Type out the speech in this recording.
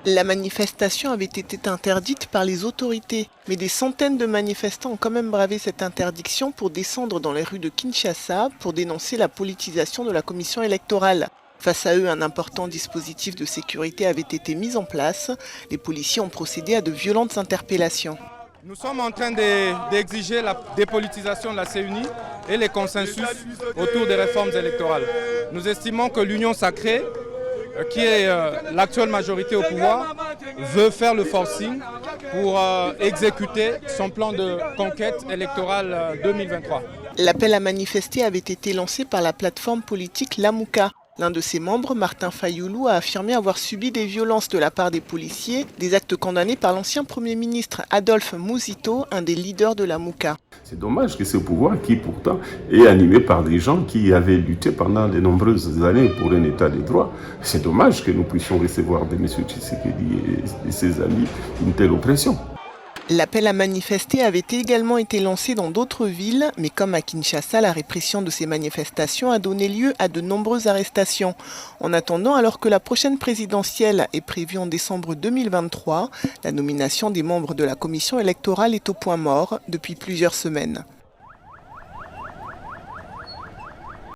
La manifestation avait été interdite par les autorités, mais des centaines de manifestants ont quand même bravé cette interdiction pour descendre dans les rues de Kinshasa pour dénoncer la politisation de la commission électorale. Face à eux, un important dispositif de sécurité avait été mis en place. Les policiers ont procédé à de violentes interpellations. Nous sommes en train d'exiger la dépolitisation de la CENI et les consensus autour des réformes électorales. Nous estimons que l'union sacrée, qui est l'actuelle majorité au pouvoir, veut faire le forcing pour exécuter son plan de conquête électorale 2023. L'appel à manifester avait été lancé par la plateforme politique Lamuka. L'un de ses membres, Martin Fayoulou, a affirmé avoir subi des violences de la part des policiers, des actes condamnés par l'ancien Premier ministre Adolphe Muzito, un des leaders de Lamuka. C'est dommage que ce pouvoir, qui pourtant est animé par des gens qui avaient lutté pendant de nombreuses années pour un état de droit, c'est dommage que nous puissions recevoir de M. Tshisekedi et ses amis une telle oppression. L'appel à manifester avait également été lancé dans d'autres villes, mais comme à Kinshasa, la répression de ces manifestations a donné lieu à de nombreuses arrestations. En attendant, alors que la prochaine présidentielle est prévue en décembre 2023, la nomination des membres de la commission électorale est au point mort depuis plusieurs semaines.